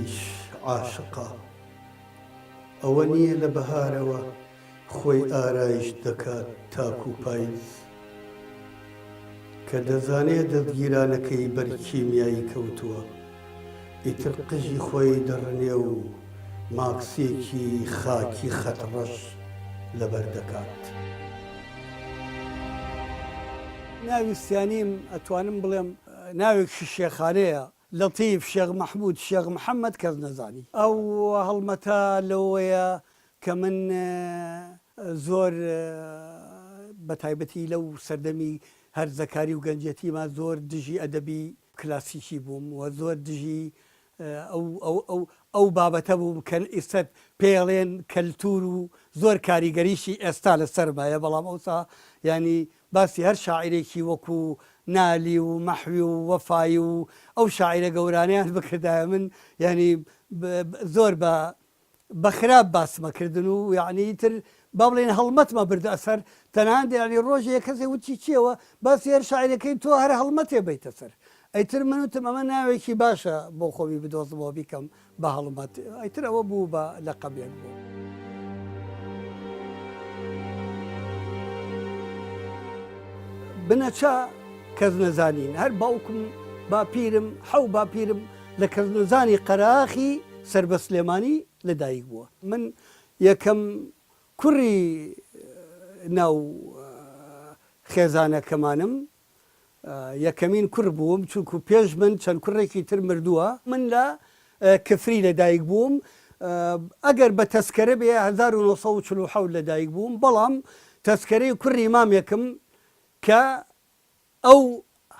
دڵیش عاشقا ئەوە نییە لە بەهارەوە خۆی ئارایش دەکات تاکو و پاییز کە دەزانێت دەستگیرانەکەی بەرکیمیایی کەوتووە ئیتر قژی خۆی دەڕنێ و ماکسێکی خاکی خەتڕەش لەبەر دەکات. ناوی سیانیم ئەتوانم بڵێم ناوێکی شێخانەیە لەتیف شێخ مەحموود شێخ محەممەد کەس نەزانی. ئەو هەڵمەتە لەوەیە کە من زۆر بەتایبەتی لەو سەردەمی هەر زەکاری و گەنجەتیمە زۆر دژی ئەدەبی کلاسیکی بووم و زۆر دژی ئەو بابەتە بووم کە ئێستا پێڵێن کەلتور و زۆر کاریگەریشی ئێستا لەسەرمایە بەڵام ئەوسا ینی باسی هەر شاعیرێکی وەکو نالی و مەحوی و وەفای و ئەو شاعیرە گەورانیان بکردایە من ینی زۆر بە خراپ باسمەکردن و یعنی تر با بڵێن هەڵمەتمە بردە ئەسەر تەنانەت ینی ڕۆژێ کەسێ وتی چیەوە باسی هەر شاعیرەکەی تۆ هەر هەڵمەتێ بیتە سەر ئەیتر منوتم ئەمە ناوێکی باشە بۆ خۆمی بدۆزمەوە بیکەم بە هەڵمەت ئەیتر ئەوە بوو بە لەقەبێک بوو. بنەچە کەس نەزانین هەر باوکم باپیرم حەو باپیرم لە کەس نەزانی قەراخی سەربە سلێمانی لەدایک بووە. من یەکەم کوڕی ناو خێزانەکەمانم یەکەمین کوڕ بووم چونکو پێش من چەند کوڕێکی تر مردووە من لە کفری لەدایک بووم ئەگەر بە تەسکەرە بێ 1940 لەدایک بووم بەڵام تەسکەرەی کوڕی مامێکم کە ئەو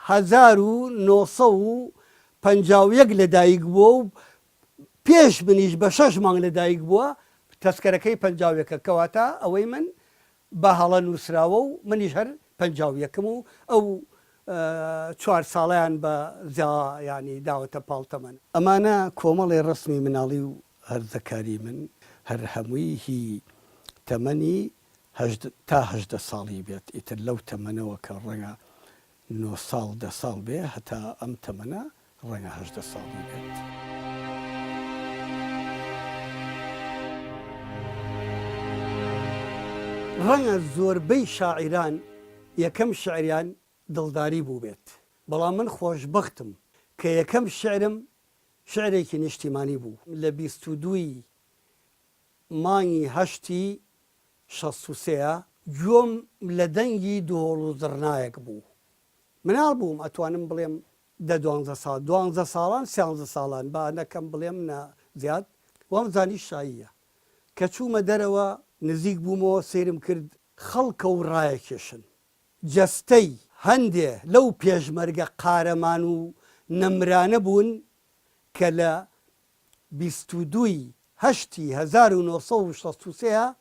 1950 لەدایک بووە و پێش منیش بە 6 مانگ لەدایک بووە تەسکەرەکەی 50 کەواتە ئەوەی من بە هەڵە نووسراوە و منیش هەر 50 و ئەو 4 ساڵیان بە ینی داوەتە پاڵتەمەن. ئەمانە کۆمەڵی ڕسمی مناڵی و هەرزەکاری من هەر هەمووی هی تەمەنی تا 18 ساڵی بێت ئیتر لەو تەمەنەوە کە ڕەنگە 9 ساڵ 10 ساڵ بێ هەتا ئەم تەمەنە ڕەنگە 18 ساڵی بێت. ڕەنگە زۆربەی شاعیران یەکەم شعریان دڵداری بوو بێت بەڵام من خۆشبەختم کە یەکەم شعرم شعرێکی نیشتیمانی بوو لە 22 مانگی 8 63 گوێم لە دەنگی دۆڵ و زڕنایەک بوو. مناڵ بووم ئەتوانم بڵێم 12 ساڵ 12 ساڵان 13 ساڵان با نەکەم بڵێم زیاد وام زانی شاییە کە چوومە دەرەوە نزیک بوومەوە سێرم کرد خەڵکە و ڕایەکێشن جەستەی هەندێ لەو پێشمەرگە قارەمان و نەمرانە بوون کە لە 22 هەشتی 1963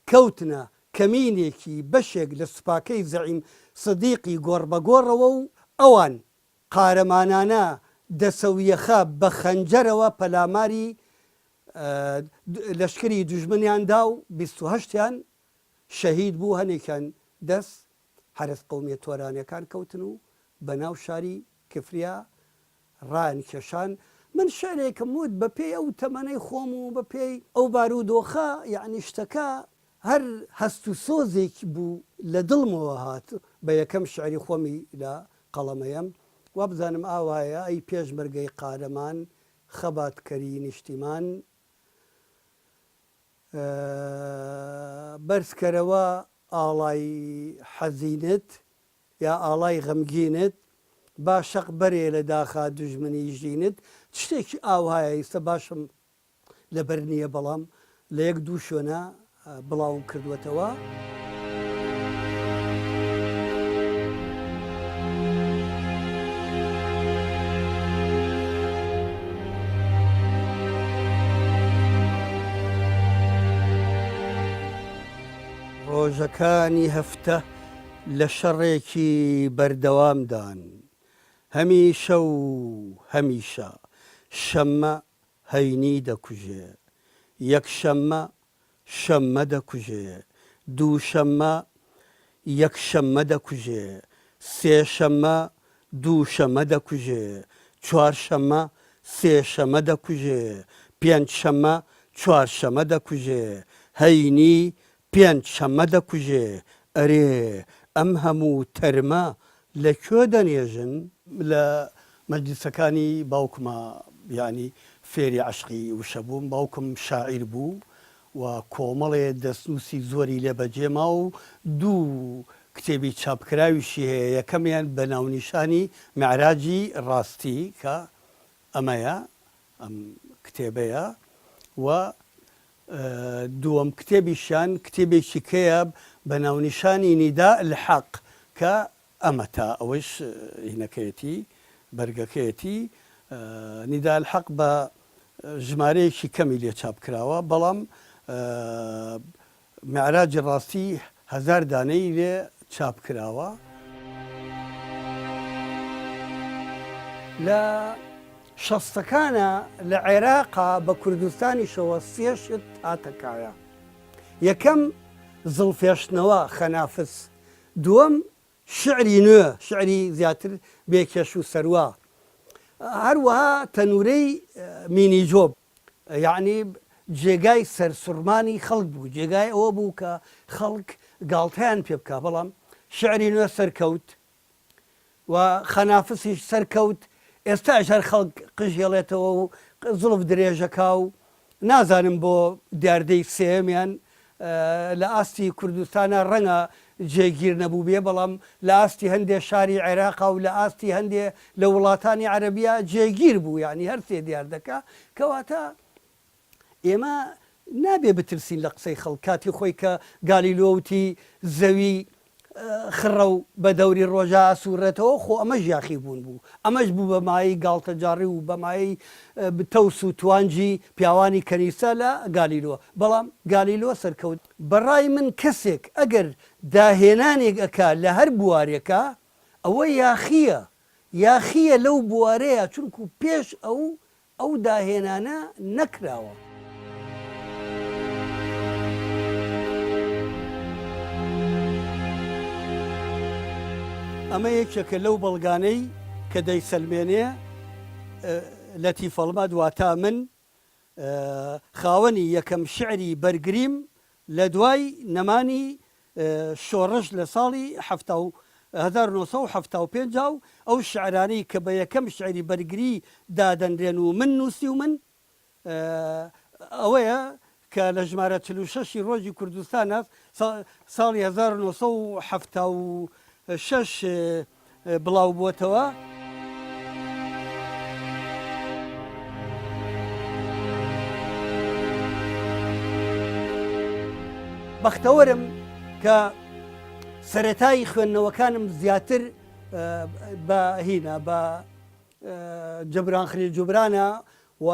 کەوتنە کەمینێکی بەشێک لە سوپاکەی زەعیم سدیقی گۆڕبەگۆڕەوە و ئەوان قارەمانانە دەسەویەخە بە خەنجەرەوە پەلاماری لەشکری دوژمنیاندا و 28یان شەهید بوو هەنێکیان دەست حرس قەومیە تۆرانیەکان کەوتن و بە ناو شاری کفریا ڕایان کێشان. من شعرێکم وت بە پێی ئەو تەمەنەی خۆم و بە پێی ئەو بارودۆخە یعنی شتەکە هەر هەست و سۆزێک بوو لە دڵمەوە هات بە یەکەم شعری خۆمی لە قەڵەمەیەم وا بزانم ئاوایە ئەی پێشمەرگەی قارەمان خەباتکەری نیشتیمان بەرزکەرەوە ئاڵای حەزینت یا ئاڵای غەمگینت با شەق بەرێ لە داخا دوژمنی ژینت شتێکی ئاوایە ئێستا باشم لەبەر نییە بەڵام لە یەک دوو شوێنە بڵاوم کردوێتەوە. ڕۆژەکانی هەفتە لە شەڕێکی بەردەوامدان هەمیشە و هەمیشە شەممە هەینی دەکوژێ یەکشەممە شەممە دەکوژێ دووشەممە یەکشەممە دەکوژێ سێشەممە دووشەممە دەکوژێ چوارشەممە سێشەمە دەکوژێ، پێنج شەمە چوار شەمە دەکوژێ، هەینی پێنج شەمە دەکوژێ. ئەرێ ئەم هەموو تەرمە لەکوێ دەنێژن؟ لە مەجلیسەکانی باوکمە ینی فێری عشقی وشە بووم، باوکم شاعیر بوو و کۆمەڵێ دەستنووسی زۆری لێ بەجێما و دوو کتێبی چاپکراویشی هەیە. یەکەمیان بە ناونیشانی معراجی ڕاستی کە ئەمەیە ئەم کتێبەیە، و دووەم کتێبیشان کتێبێکی کەیە بە ناونیشانی نیدا الحەق کە ئەمە تا ئەوەش هینەکەیەتی بەرگەکەیەتی. نیدا الحەق بە ژمارەیەکی کەمی لێ چاپکراوە، بەڵام معراجی ڕاستی 1000 دانەی لێ چاپکراوە. لە شەستەکانە لە عێراقا بە کوردستانیشەوە سێشت هاتەکایە. یەکەم زڵفێشتنەوە خەنافس، دووەم شعری نوێ، شعری زیاتر بێکێش و سەروە، هەروەها تەنورەی مینیجۆب، یعنی جێگای سەرسوڕمانی خەڵک بوو، جێگای ئەوە بوو کە خەڵک گاڵتەیان پێ بکە. بەڵام شعری نوێ سەرکەوت و خەنافسیش سەرکەوت. ئێستا هەر خەڵک قژێڵێتەوە و زڵف درێژەکە و نازانم بۆ دیاردەی سێمیان لە ئاستی کوردستانە ڕەنگە جێگیر نەبوو بێ، بەڵام لە ئاستی هەندێک شاری عێراقا و لە ئاستی هەندێک لە وڵاتانی عەرەبیە جێگیر بوو، ینی هەر سێ دیار دەکا. کەواتە ئێمە نابێ بترسین لە قسەی خەڵک کاتی خۆی کە گالیلۆوتی زەوی خڕە و بە دەوری ڕۆژە سوورەتەوە، خۆ ئەمەش یاخی بوون بوو، ئەمەش بوو بە مای گاڵتەجاری و بە مای تەوس و توانجی پیاوانی کەنیسە لە گالیلۆ. بەڵام گالیلۆ سەرکەوت. بەڕای من کەسێک ئەگەر داهێنانێک ئەکا لە هەر بوارێکە، ئەوە یاخیە لەو بوارەیە، چونکو پێش ئەو داهێنانە نەکراوە. ئەمە یەکێکە لەو بەڵگانەی کە دەیسەلمێنێ لەتیفەڵمە دواتە من خاوەنی یەکەم شعری بەرگریم لە دوای نەمانی شۆڕش لە ساڵی 1975 و ئەو شعرانەی کە بە یەکەم شعری بەرگری دادەنرێن و من نووسی و من ئەوەیە کە لە ژمارە 46 ڕۆژی کوردستان ساڵی 1976 بڵاو بووەتەوە. بەختەوەرم کە سەرەتایی خوێندنەوەکانم زیاتر بە هینە بە جەبران خلیل جوبرانە و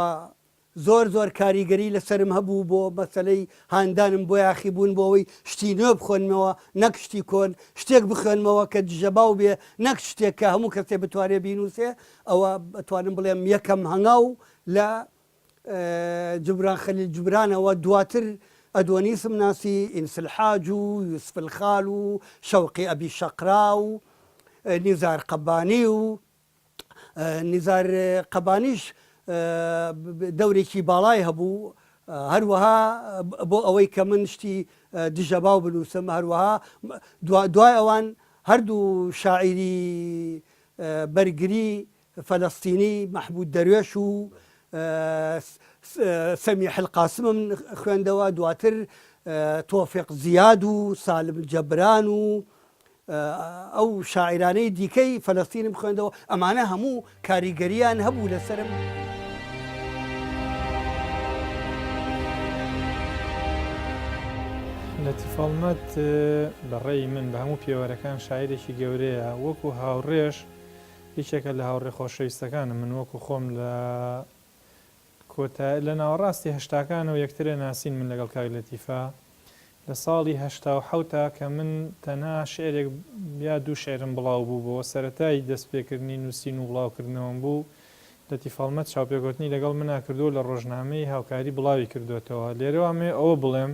زۆر کاریگەری لەسرم هەبوو بۆ مەسەلەی هاندانم بۆ یاخیبوون بۆ ئەوەی شتی نوێ بخۆنمەوە نەک شتی کۆن، شتێک بخوێنمەوە کە دژەباو بێ نەک شتێک کە هەموو کەسێ بتوانێت بینووسێ. ئەوە بتوانم بڵێم یەکەم هەنگاو لە جبران خلیل جوبرانەوە. دواتر ئەدۆنیسم ناسی ئینسلحاج و یوسف الخال و شەوقی ئەبی شەقرا و نیزار قەبانی و نیزار قەبانیش دەورێکی باڵای هەبوو، هەروەها بۆ ئەوەی کە من شتی دژەباو بنووسم. هەروەها دوای ئەوان هەردوو شاعیری بەرگری فەلەستینی مەحموود دەروێش و سەمیح القاسمم خوێندەوە، دواتر تۆفیق زیاد و سالم جەبران و ئەو شاعرانەی دیکەی فەلەستینم خوێندەوە. ئەمانە هەموو کاریگەریان هەبوو لەسرم. لەتیفەڵمەت بەڕێی من بە هەموو پێوەرەکان شاعیرێکی گەورەیە، وەکو هاوڕێش هیچێکە لە هاوڕێ خۆشەویستەکانم. من وەکو خۆم لە ناوەڕاستی هەشتاکان و یەکترێ ناسین من لەگەڵ کاک لەتیفە لە ساڵی 1970 کە من تەنها شعرێک یا دوو شعرم بڵاو بوو بۆ سەرەتای دەستپێکردنی نووسین و بڵاوکردنەوەم بوو. لەتیفەڵمەت چاوپێکوتنی لەگەڵ منا کردو لە ڕۆژنامەی هاوکاری بڵاوی کردوێتەوە. لێرەوەمێ ئەوە بڵێم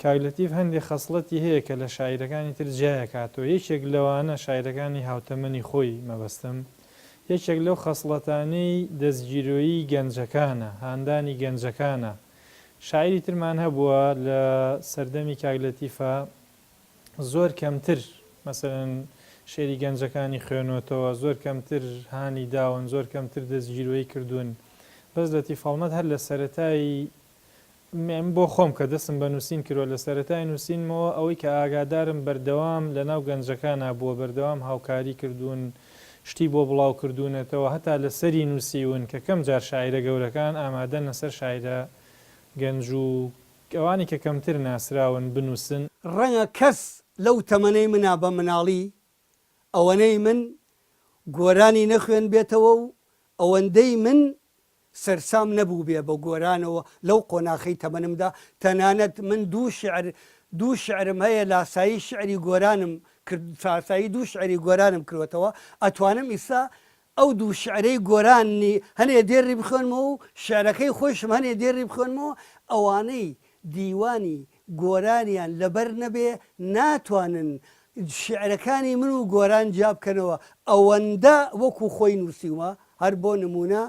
کاک لەتیف هەندێک خەسڵەتی هەیە کە لە شاعیرەکانی تر جیایەکاتەوە. یەکێک لەوانە شاعیرەکانی هاوتەمەنی خۆی مەبەستم، یەکێک لەو خەسڵەتانەی دەستگیرۆیی گەنجەکانە، هاندانی گەنجەکانە. شاعری ترمان هەبووە لە سەردەمی کاک لەتیفە زۆر کەمتر مەسەڵەن شێری گەنجەکانی خوێنوتەوە، زۆر کەمتر هانی داون، زۆر کەمتر دەستگیرۆیی کردوون. بەس لەتیف ئەحمەد هەر لە سەرەتایی بۆ خۆم کە دەستم بە نووسین کردوە لە سەرەتای نووسینمەوە ئەوەی کە ئاگادارم بەردەوام لە ناو گەنجەکانە بووە، بەردەوام هاوکاری کردوون، شتی بۆ بڵاو کردوونێتەوە، هەتا لە سەری نووسیون کە کەم جار شاعرە گەورەکان ئامادەن لەسەر شاعرە گەنج و ئەوانی کە کەمتر ناسراون بنووسن. ڕەنگە کەس لەو تەمەنەی منا بە مناڵی ئەوەنەی من گۆرانی نەخوێن بێتەوە و ئەوەندەی من سەرسام نەبوو بێ بە گۆرانەوە لەو قۆناخەی تەمەنمدا. تەنانەت من دوو شعرم هەیە لاسایی شعری گۆرانم ساسایی دوو شعری گۆرانم کردوەتەوە. ئەتوانم ئیسا ئەو دوو شعرەی گۆرانی هەنێ دێڕی بخۆنمەوە و شعرەکەی خۆشم هەنێ دێڕی بخۆنمەوە. ئەوانەی دیوانی گۆرانیان لەبەر نەبێ ناتوانن شعرەکانی من و گۆران جیا بکەنەوە. ئەوەندە وەکو خۆی نووسیومە. هەر بۆ نمونە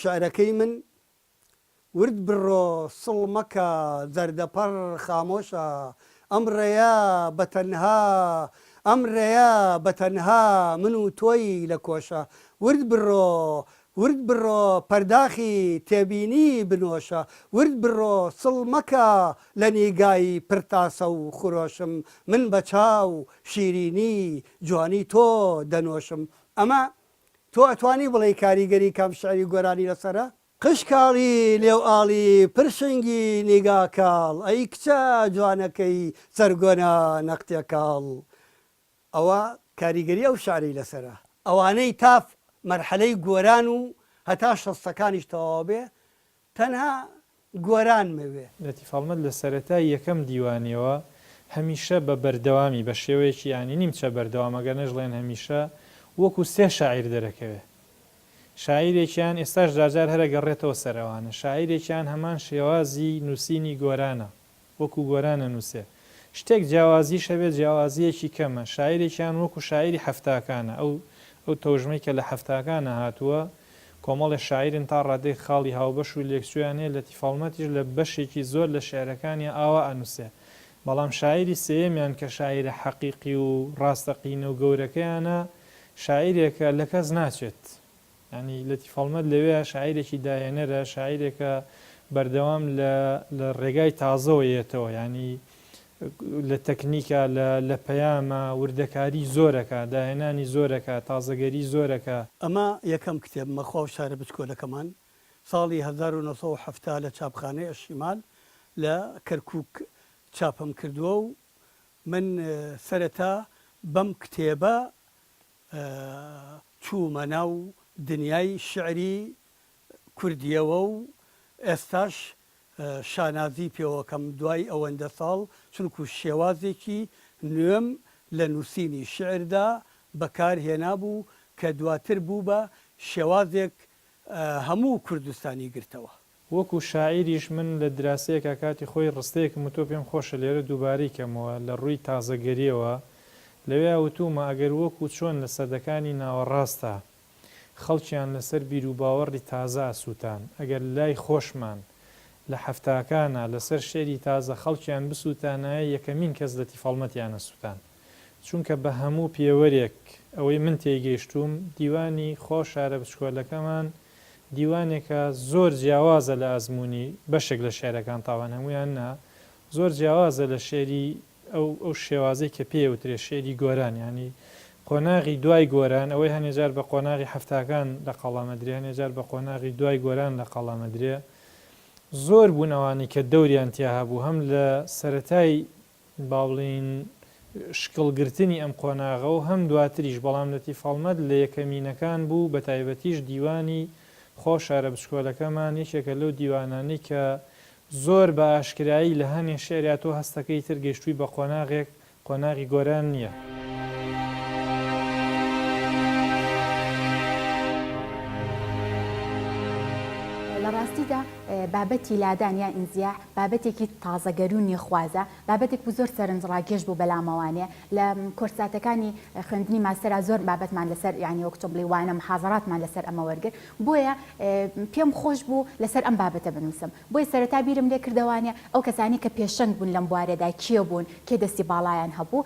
شعرەکەی من ورد بڕۆ سڵ مەکە زەردەپەڕ خامۆشە ئەمڕەیە بەتەنها ئەمڕەیە بەتەنها من و تۆی لە کۆشە ورد بڕۆ پەرداخی تێبینی بنۆشە ورد بڕۆ سڵ مەکە لە نیگایی پرتاسە و خۆشم من بە چاو شیرینی جوانی تۆ دەنۆشم. ئەمە تۆ ئەتوانی بڵێ کاریگەری کام شعری گۆرانی لەسەرە؟ قشکاڵی لێو ئاڵی پرشنگی نیگاکاڵ ئەی کچە جوانەکەی سەرگۆنە نەقتێکاڵ. ئەوە کاریگەری ئەو شعری لەسەرە. ئەوانەی تاف مەرحەلەی گۆران و هەتا شەستەکانیش تەواو بێ تەنها گۆران مەوێ. لەتیف ئەحمەد لە سەرەتای یەکەم دیوانیەوە هەمیشە بە بەردەوامی بە شێوەیەکی ینی نیمچە بەردەوامەگە نەژڵێن هەمیشە وەکو سێ شاعیر دەرەکەوێ. شاعیرێکیان ئێستاش جارجار هەرە گەڕێتەوە سەرەوانە، شاعیرێکیان هەمان شێوازی نووسینی گۆرانە وەکو گۆرانە نووسێ. شتێک جیاوازی شەبێت جیاوازیەکی کەمە. شاعیرێکیان وەکو شاعری هەفتاکانە ئەو تەوژمەی کە لە هەفتاکانە هاتووە کۆمەڵی شاعرن تا ڕادەی خاڵی هاوبەش و لێکچویانەیە. لەتیف ئەحمەدیش لە بەشێکی زۆر لە شێعرەکانی ئاوا ئەنووسێ. بەڵام شاعری سێمیان کە شاعرە حەقیقی و ڕاستەقینە و گەورەکەیانە شاعیرێکە لە کەس ناچێت. ینی لەتیف ئەحمەد لەوەیە شاعیرێکی داهێنەرە، شاعیرێکە بەردەوام لە ڕێگای تازەوەیەتەوە، ینی لە تەکنیکە لە پەیامە وردەکاری زۆرەکە، داهێنانی زۆرەکە، تازەگەری زۆرەکە. ئەمە یەکەم کتێبمە خۆ شارە بچکۆلەکەمان ساڵی 1970 لە چاپخانەی ئەشیمال لە کەرکووک چاپم کردووە و من سەرەتا بەم کتێبە چوومە ناو دنیای شعری کوردیەوە و ئێستاش شانازی پێوەکەم دوای ئەوەندە ساڵ، چونکو شێوازێکی نوێم لە نووسینی شعردا بەکارهێنا بوو کە دواتر بوو بە شێوازێک هەموو کوردستانی گرتەوە. وەکو شاعیریش من لە دراسەیەکە کاتی خۆی ڕستەیەکم و تۆ پێم خۆشە لێرە دووبارەی کەمەوە لە ڕووی تازەگەریەوە لەوێ وتومە ئەگەر وەکو چۆن لە سەدەکانی ناوەڕاستە خەڵکیان لەسەر بیر و باوەڕی تازە ئاسووتان، ئەگەر لای خۆشمان لە هەفتاکانە لەسەر شێری تازە خەڵکیان بسووتانایە یەکەمین کەس لەتیف ئەحمەدیانە سووتان. چونکە بە هەموو پێوەرێک ئەوەی من تێگەیشتوم دیوانی خۆ شارە بچکۆلەکەمان دیوانێکە زۆر جیاوازە لە ئەزمموی بەشێک لە شێرەکان تاوان هەمویان نا زۆر جیاوازە لە شێری ئەو شێوازەی کە پێوترێ شێری گۆران، ینی قۆناغی دوای گۆران ئەوەی هەنێجار بە قۆناغی هەفتاکان لە قەڵامەدرێ، هەنێجار بە قۆناغی دوای گۆران لە قەڵامەدرێ زۆر بوونەوانی کە دەوریان تیا هەبوو هەم لە سەرەتای باڵین شکڵگرتنی ئەم قۆناغە و هەم دواتریش. بەڵام لەتیف ئەحمەد لە یەکەمینەکان بوو بە تایبەتیش دیوانی خۆ شارە بچکۆلەکەمان یەکێکە لەو دیوانانی کە زۆر بە ئاشکرایی لە هەنێ شێریا تۆ هەستەکەی تر گەیشتووی بە قۆناغێک قۆناغی گۆران نییە. لە ڕاستیدا بابەتی لادان یا ئینزیاح بابەتێکی تازەگەرونی خوازە بابەتێک بوو زۆر سەرنجڕاکێش بوو بەلامەوانێ لە کورساتەکانی خوێندنی ماستەرا زۆر بابەتمان لەسەر یعنی وەکتۆ بڵێ وانە محاضراتمان لەسەر ئەمە وەرگرت بۆیە پێم خۆش بوو لەسەر ئەم بابەتە بنووسم بۆی سەرەتا بیرم لێ کردوانێ ئەو کەسانی کە پێشەنگ بوون لەم بوارەدا کێ بوون کێ دەستی باڵایان هەبوو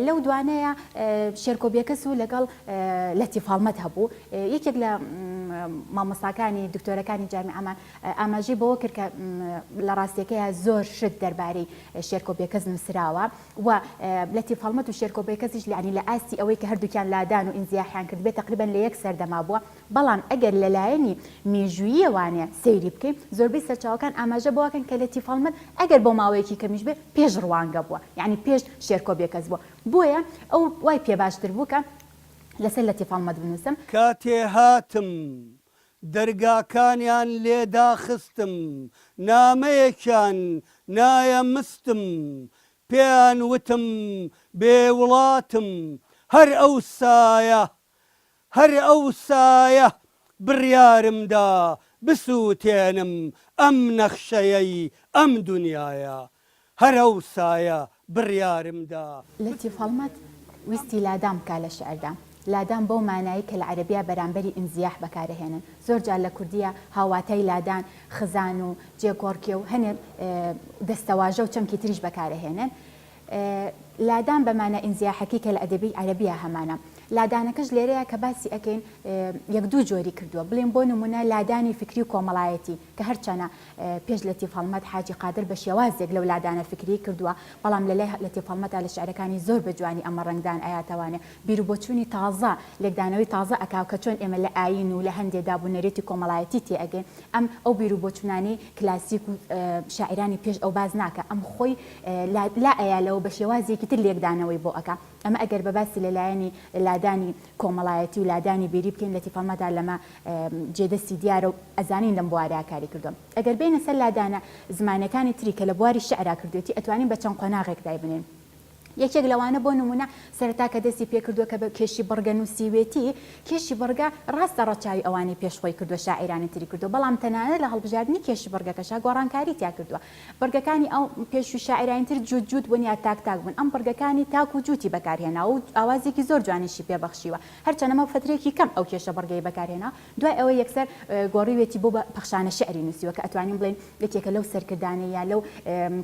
لەو دوانەیە شێرکۆبیەکەس و لەگەڵ لەتیفاڵمەت هەبوو یەکێک لە مامۆستاکانی دکتۆرەکانی جامعەمان ئاماژەی بەوە کرد کە لە ڕاستیەکەیە زۆر شت دەربارەی شێرکۆبیەکەس نووسراوە و لەتیفاڵمەت و شێرکۆبیەکەسیش ینی لە ئاستی ئەوەی کە هەردووکیان لادان و ئینزیاحیان کرد بێت تقریبا لە یەک سەردەما بووە بەڵام ئەگەر لەلایەنی مێژوویەوانێ سەیری بکەین زۆربەی سەرچاوەکان ئاماژە بۆکەن کە لەتیفاڵمەت ئەگەر بۆ ماوەیەکی کەمیش بێ پێش ڕوانگە بووە یعنی پێش شێرکۆبیەکەس بووە بۆیە ئەو وای پێ باشتر بوو کە لەسەر لەتیفاڵمەت بنووسم کاتێ هاتم دەرگاکانیان لێداخستم نامەیەکیان نایەمستم پێیان وتم بێوڵاتم هەر ئەو سایە بڕیارمدا بسووتێنم ئەم نەخشەیەی ئەم دنیاە هەر ئەو سایە بڕیارمدا لەتیفاڵمەت ویستی لادام کا لە شعردا لادان بۆ مانایی کە لە عەرەبیە بەرامبەری ئینزیاح بەکارهێنن زۆر جار لە کوردیە هاواتای لادان خزان و جێگۆڕکێ و هەنێ دەستەواژە و چەمکی تریش بەکارهێنن لادان بەمانە ئینزیاحەکەی کە لە ئەدەبی عەرەبیە هەمانە لادانەکەش لێرەیە کە باسی ئەکەین یەک دوو جۆری کردووە بڵێن بۆ نمونە لادانی فکری و کۆمەڵایەتی کە هەرچەنە پێش لەتیفاڵمەت حاجی قادر بە شێوازێک لەو لادانە فکری کردووە بەڵام لەلای لەتیفاڵمەتە لە شعرەکانی زۆر بە جوانی ئەمە ڕنگدان ئاياتەوانێ بیرروبۆچوونی تازە لێکدانەوەی تازە ئەکاو کە چۆن ئێمە لە ئاین و لە هەندێک دابوونەرێتی کۆمەڵایەتی تێئەگەین ئەم ئەو بیرروبۆچوونانی کلاسیک و شاعرانی پێش ئەو باز ناکە ئەم خۆی لا ئەیالەوە بە شێوازێکی تر لێکدانەوەی بۆ ئەکا ئەمە ئەگەر بە باسی لەلایەنی لادانی کۆمەڵایەتی و لادانی بێری بکەین لەتیفاڵمەتدا لەمە جێدەستی دیارە و ئەزانین لەم بوارەیە کاری کردوم ئەگەر بینە سەر لادانە زمانەکانی تری کە لە بواری شعرا کردوێتی ئەتوانین بە چەند قۆناغێک دایبنێن یەکێک لەوانە بۆ نمونە سەرەتا کە دەستی پێکردووە کە بە کێشی بڕگە نووسیوێتی کێشی بڕگە ڕاستە ڕەچاوی ئەوانی پێشخۆی کردووە شاعیرانی تری کردو بەڵام تەنانەت لە هەڵبژاردننی کێشی بڕگەکەشا گۆڕانکاری تیا کردووە بڕگەکانی ئەو پێش و شاعیرانی تر جووت جووت بوون یا تاک تاک بوون ئەم بڕگەکانی تاک و جووتی بەکارهێنا و ئاوازێکی زۆر جوانیشی پێبەخشیوە هەرچەنەمە فترێکی کەم ئەو کێشە بڕگەی بەکارهێنا دوای ئەوە یەکسەر گۆڕیوێتی بۆ بە پەخشانە شعری نووسیوە کە ئەتوانین بڵێن یەکێکە لەو سەرکردانەی یا لەو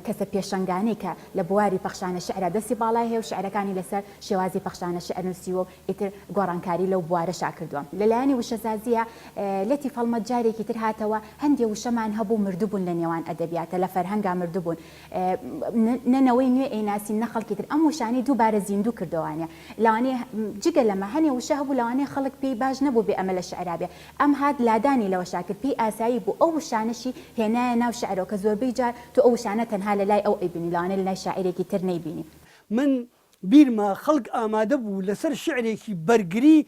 کەسە پێشەنگانەی کە لە بواری پەخشانە شعرا دەستی باڵای هەیە و شعرەکانی لەسەر شێوازی پەخشانە شعر نووسیوە و ئیتر گۆڕانکاری لەو بوارەشا کردووە لەلایەنی وشەسازیە لەتیفاڵمەت جارێکی تر هاتەوە هەندێ وشەمان هەبوو مردوبوون لە نێوان ئەدەبیاتە لە فەرهەنگا مردوبوون نەنەوەی نوێ ئەیناسی نەخەڵکی تر ئەم وشانی دووبارە زیندوو کردوانە لەوانەیە جگە لەمە هەنێ وشە هەبوو لەوانەیە خەڵک پێی باش نەبوو بێ ئەمە لە شعرابێ ئەم هات لادانی لەوە شاکرد پێی ئاسایی بوو ئەو وشانەشی هێنایە ناو شعرەوە کە زۆربەی جار تو ئەو وشانە تەنها لە لای ئەو ئەیبینی لەوانەیە لە لای شاعیرێکی تر نەیبینی من بیرما خەڵک ئامادە بوو لەسەر شعرێکی بەرگری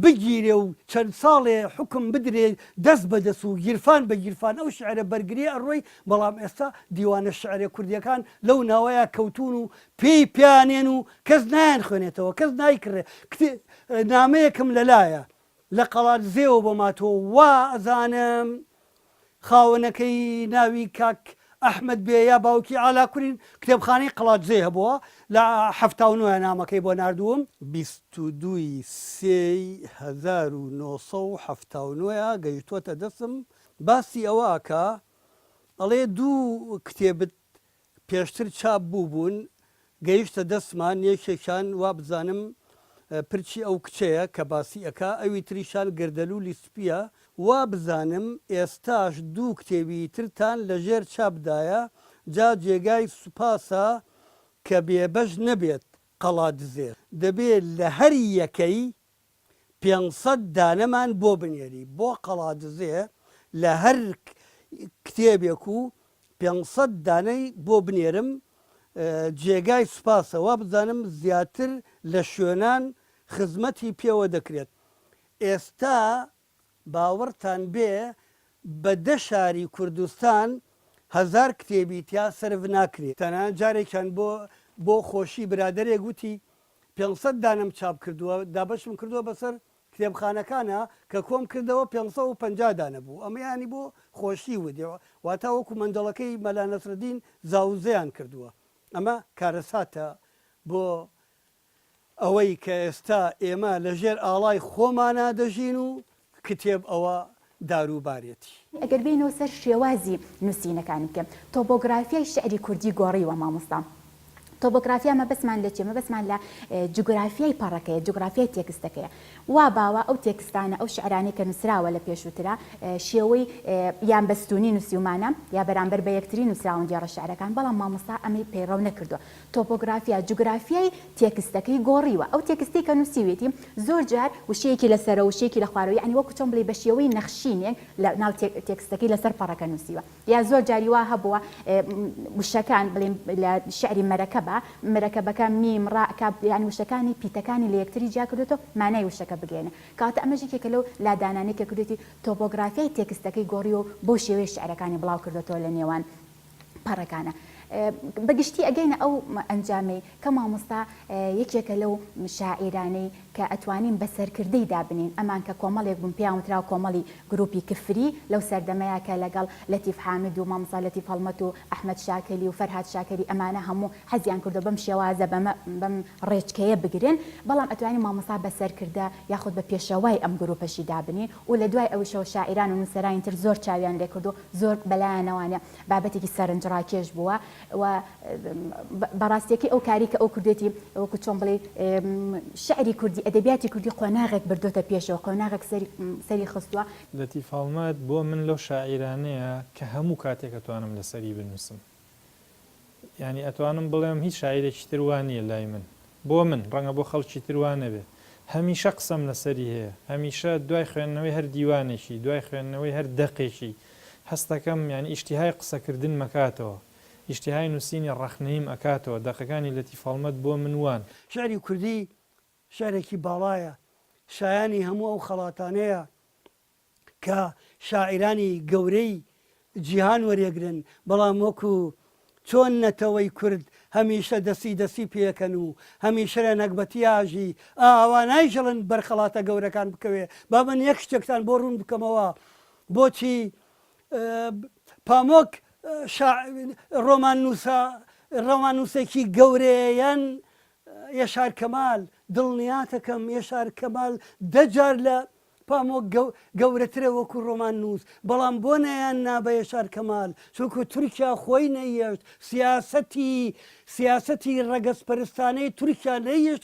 بگیرێ و چەند ساڵێ حکم بدرێ دەست بەدەست و گیرفان بە گیرفان ئەو شعرە بەرگری ئەڕۆی بەڵام ئێستا دیوانە شعرە کوردیەکان لەو ناوەیە کەوتون و پێی پیانێن و کەس نایان خوێنێتەوە کەس نایکڕێ نامەیەکم لەلایە لە قەڵات زێوە بۆماتەوە وا ئەزانم خاوەنەکەی ناوی کاک ئەحمەد بێ یا باوکی ئالاکوورین کتێبخانەی قەڵاتجێ هەبووە لە 79 نامەکەی بۆ نردووم 22 1970 گەیشتووەتە دەستم باسی ئەوەکە ئەڵێ دوو کتێبت پێشتر چاپ بوو بوون گەیشتە دەستمان یەکێکیان وا بزانم پرچی ئەو کچەیە کە باسی ئەکا ئەوی تریشان گردەلوولی سپیە وا بزانم ئێستاش دوو کتێبی ترتان لەژێر چاپدایە جا جێگای سوپاسە کە بێبەش نەبێت قەڵات زێر دەبێت لە هەر یەکەی 500 دانەمان بۆ بنێری بۆ قەڵات زێ لە هەر کتێبێک و 500 دانەی بۆ بنێرم جێگای سوپاسەوە بزانم زیاتر لە شوێنان خزمەتی پێوە دەکرێت ئێستا باوەڕتان بێ بە 10 شاری کوردستان 1000 کتێبی تیا سرف ناکرێت تەنانەت جارێکیان بۆ خۆشی برادەرێک گوتی 500 دانم چاپ کردووە دابەشم کردووە بەسەر کتێبخانەکانە کە کۆم کردەوە 550 دانە بوو ئەمە ینی بۆ خۆشی ودێەوە واتە وەکو مندەڵەکەی مەلا نەسرەدین زاوزەیان کردووە ئەمە کارەساتە بۆ ئەوەی کە ئێستا ئێمە لەژێر ئاڵای خۆمانە دەژین و کتێب ئەوە داروبارێتی ئەگەر بینەوە سەر شێوازی نووسینەکانی بکەم تۆپۆگرافیای شعری کوردی گۆڕیوە مامۆستا تۆپۆگرافیا مەبەسمان لە چێ مەبەسمان لە جوگرافیای پەڕەکەیە جوگرافیای تێکستەکەیە وا باوە ئەو تێکستانە ئەو شعرانی کە نووسراوە لە پێشووترا شێوەی یان بەستونی نووسیومانە یا بەرامبەر بە یەکتری نووسراون دیێڕە شعرەکان بەڵام مامۆستا ئەمەی پەیڕەو نەکردووە تۆپۆگرافیا جوگرافیای تێکستەکەی گۆڕیوە ئەو تێکستی کە نووسیوێتی زۆر جار وشەیەکی لەسەرە وشەیەکی لە خوارەوە یعنی وەکو چۆن بڵێ بە شێوەی نەخشینێک لە ناو تێکستەکەی لەسەر پەڕەکە نووسیوە یا زۆر جاری وا هەبووە وشەکان بڵێن لە شعری مەرەکەب مرەکەبەکە میم ڕاکە ینی وشەکانی پیتەکانی لە یەکتری جیا کردێتەوە مانای وشەکە بگێنە کاتە ئەمەژێکێکە لەو لادانانەی کە کردێتی تۆپۆگرافیای تێکستەکەی گۆڕی و بۆ شێوەی شعرەکانی بڵاو کردێتەوە لە نێوان پەڕەکانە بەگشتی ئەگەینە ئەو ئەنجامەی کە مامۆستا یەکێکە لەو شاعیرانەی کە ئەتوانین بە سەرکردەی دابنین ئەمان کە کۆمەڵێک بوون پیاوترا و کۆمەڵی گروپی کفری لەو سەردەمەیە کە لەگەڵ لەتیف حامد و مامۆستا لەتیف هەڵمەت و ئەحمەد شاکەلی و فەرهاد شاکەری ئەمانە هەموو حەزیان کردو بەم شێوازە بەم ڕێچکەیە بگرن بەڵام ئەتوانین مامۆستا بە سەرکردە یاخود بە پێشەوای ئەم گروپەشی دابنین و لە دوای ئەوشەوە شاعیران و نووسەرانی تر زۆر چاویان لێ کردو زۆر بەلایەنەوانە بابەتێکی سەرنجڕاکێش بووە و بەڕاستیەکەی ئەو کاری کە ئەو کردێتی وەکو چۆن بڵێ شعری کوردی ئەدەبیاتی کوردی قۆناغێک بردوتە پێشەوە قۆناغێک سەری خستووە لەتیف هەڵمەت بۆ من لەو شاعیرانەیە کە هەموو کاتێک ئەتوانم لەسەری بنووسم ینی ئەتوانم بڵێم هیچ شاعیرێکی تروان نییە لای من بۆ من ڕەنگە بۆ خەڵکی تروان نەبێ هەمیشە قسەم لەسەری هەیە هەمیشە دوای خوێندنەوەی هەر دیوانێکی دوای خوێندنەوەی هەر دەقێکی هەستەکەم ینی ئیشتیهای قسەکردن مەکاتەوە ئیشتیهای نووسینی ڕەخنەیم ئەکاتەوە دەقەکانی لەتیف هەڵمەت بۆ منوان شعری کوردی شعرێکی باڵایە شایانی هەموو ئەو خەڵاتانەیە کە شاعیرانی گەورەی جیهان وەرێگرن بەڵام وەکو چۆن نەتەوەی کورد هەمیشە دەسی پێکەن و هەمیشە لە نەکبەتیاژی ئاوا نایژەڵن بەرخەڵاتە گەورەکان بکەوێ با من یەک شتێکتان بۆ ڕوون بکەمەوە بۆچی پامۆک ڕۆمان نووسێکی گەورەیەن یەشار کەمال دڵنیاتەکەم یەشار کەمال دەجار لە پامۆک گەورەترە وەکو ڕۆمان نووس بەڵام بۆ نەیان نابە یەشار کەمال چونکو تورکیا خۆی نەیەشت سیاسەتی ڕەگەزپەرستانەی تورکیا نەیەشت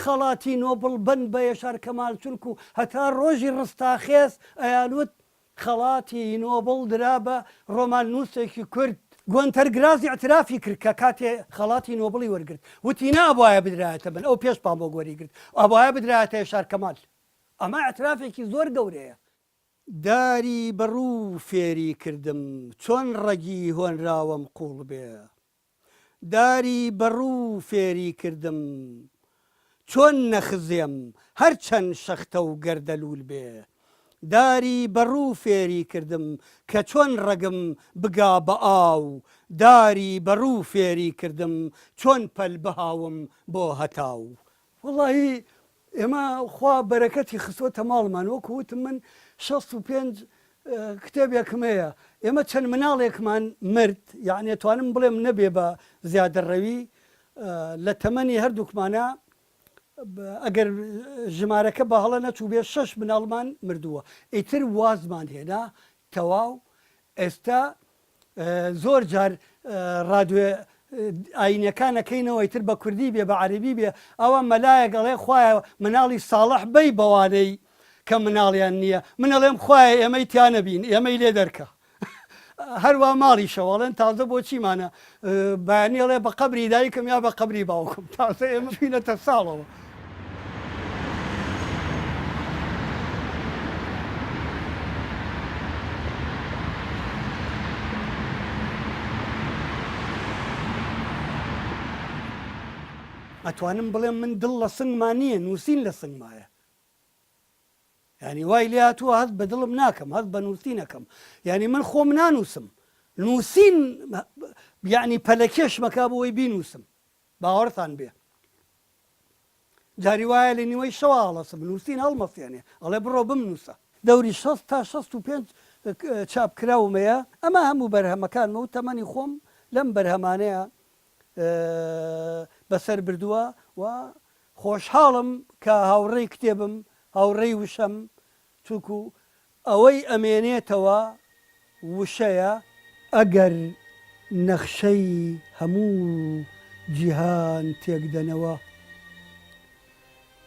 خەڵاتی نۆبڵ بند بە یەشار کەمال چونکو هەتا ڕۆژی ڕستاخێز ئەیانوت خەڵاتی نۆبڵ درا بە ڕۆمان نووسێکی کورد گۆنتەرگرازی اعترافی کرد کە کاتێ خەڵاتی نۆبڵی وەرگرت وتی نابایە بدرایەتە بن ئەو پێش پام بۆ گۆری گرت ئابایە بدرایەتە یەشار کەمال ئەمە اعترافێکی زۆر گەورەیە داری بەڕوو فێری کردم چۆن ڕەگی هۆنراوەم قوڵ بێ داری بەڕوو فێری کردم چۆن نەخزێم هەرچەند شەختە و گەردەلوول بێ داری بەڕوو فێری کردم کە چۆن ڕەگم بگا بە ئاو داری بەڕوو فێری کردم چۆن پەل بهاوم بۆ هەتاو وڵی ئێمە خوا بەرەکەتی خستوەتە ماڵمان وەکو وتم من 65 کتێبێکمەیە ئێمە چەند مناڵێکمان مرد یعنی توانم بڵێم نەبێ بە زیادەڕەوی لە تەمەنی هەردووکمانە ئەگەر ژمارەکە بە هەڵە نەچوو بێ 6 مناڵمان مردووە ئیتر وازمان هێنا تەواو ئێستا زۆر جار ڕادوێ ئاینەکانەکەینەوە ئیتر بە کوردی بێ بە عەربی بێ ئەوە مەلایە گەڵێ خوایە مناڵی ساڵح بەی بەوانەی کە مناڵیان نییە منەڵێم خوایە ئێمەی تیانەبین ئێمەی لێ دەرکە هەروە ماڵی شەواڵێن تازە بۆ چیمانە بەیانیڵێ بە قەبری دایکم یا بە قەبری باوکم تازە ئێمە بینەتە ساڵەوە ئەتوانم بڵێم من دڵ لە سنگمان نییە نووسین لە سنگمایە ینی وای لێ هاتووە هەست بە دڵم ناکەم هەست بە نووسینەکەم ینی من خۆم نانووسم نووسین یعنی پەلەکێش مەکا بۆەوەی بینووسم باوەڕتان بێ جاری وایە لە نیوەی شەوە هەڵەسە بنووسین هەڵمەفێنێ ئەڵێ بڕۆ بمنووسە دەوری 6 تا 65 چاپکراومەیە ئەمە هەموو بەرهەمەکانمە و تەمەنی خۆم لەم بەرهەمانەیە بەسەر بردووە و خۆشحاڵم کە هاوڕێی کتێبم هاوڕێی وشەم چونکو ئەوەی ئەمێنێتەوە وشەیە ئەگەر نەخشەی هەموو جیهان تێکدەنەوە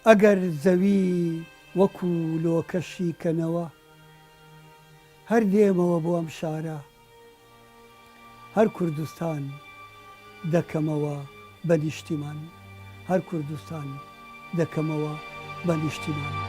ئەگەر زەوی وەکو لۆکەشی کەنەوە هەر دێمەوە بۆ ئەم شارە هەر کوردستان دەکەمەوە بە نیشتیمان هەر کوردستان دەکەمەوە بە نیشتیمان